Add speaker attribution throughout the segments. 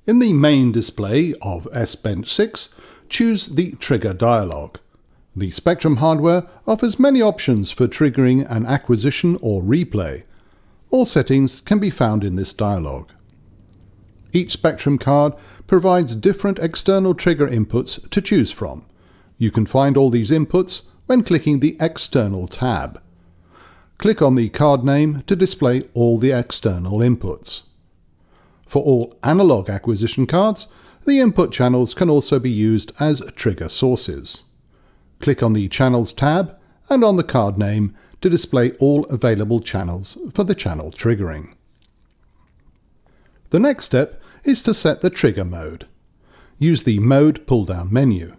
Speaker 1: In the main display of S-Bench 6, choose the Trigger dialog. The Spectrum hardware offers many options for triggering an acquisition or replay. All settings can be found in this dialog. Each Spectrum card provides different external trigger inputs to choose from. You can find all these inputs when clicking the External tab. Click on the card name to display all the external inputs. For all analog acquisition cards, the input channels can also be used as trigger sources. Click on the Channels tab and on the card name to display all available channels for the channel triggering. The next step is to set the trigger mode. Use the Mode pull-down menu.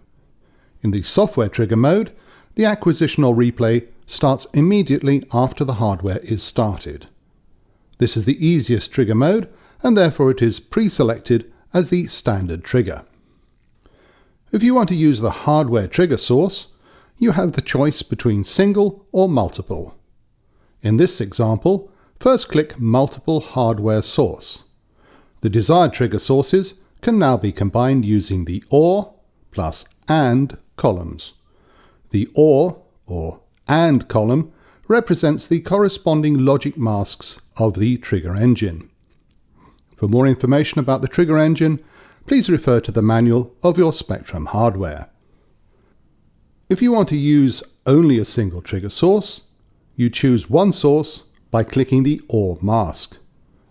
Speaker 1: In the software trigger mode, the acquisition or replay starts immediately after the hardware is started. This is the easiest trigger mode, and therefore it is pre-selected as the standard trigger. If you want to use the hardware trigger source, you have the choice between single or multiple. In this example, first click Multiple Hardware Source. The desired trigger sources can now be combined using the OR plus AND columns. The OR or AND column represents the corresponding logic masks of the trigger engine. For more information about the trigger engine, please refer to the manual of your Spectrum hardware. If you want to use only a single trigger source, you choose one source by clicking the OR mask.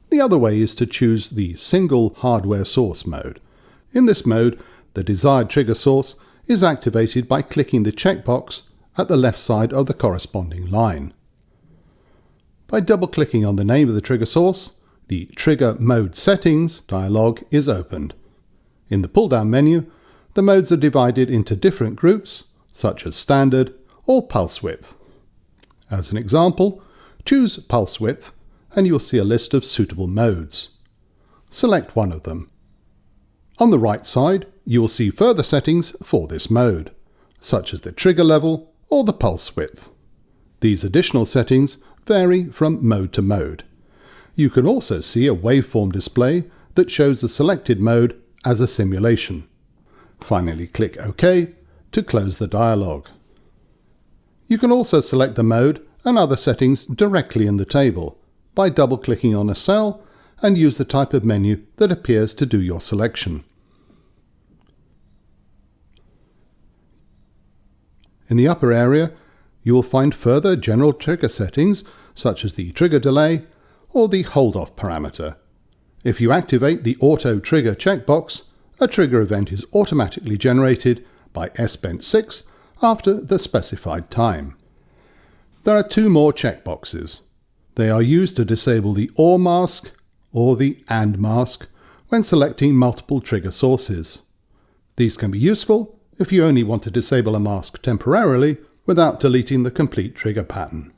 Speaker 1: The other way is to choose the single hardware source mode. In this mode, the desired trigger source is activated by clicking the checkbox at the left side of the corresponding line. By double-clicking on the name of the trigger source, the Trigger Mode Settings dialog is opened. In the pull-down menu, the modes are divided into different groups, such as Standard or Pulse Width. As an example, choose Pulse Width and you'll see a list of suitable modes. Select one of them. On the right side, you will see further settings for this mode, such as the trigger level or the pulse width. These additional settings vary from mode to mode. You can also see a waveform display that shows the selected mode as a simulation. Finally, click OK to close the dialog. You can also select the mode and other settings directly in the table by double-clicking on a cell and use the type of menu that appears to do your selection. In the upper area, you will find further general trigger settings such as the trigger delay or the hold-off parameter. If you activate the Auto Trigger checkbox, a trigger event is automatically generated by S-Bench 6 after the specified time. There are two more checkboxes. They are used to disable the OR mask or the AND mask when selecting multiple trigger sources. These can be useful if you only want to disable a mask temporarily without deleting the complete trigger pattern.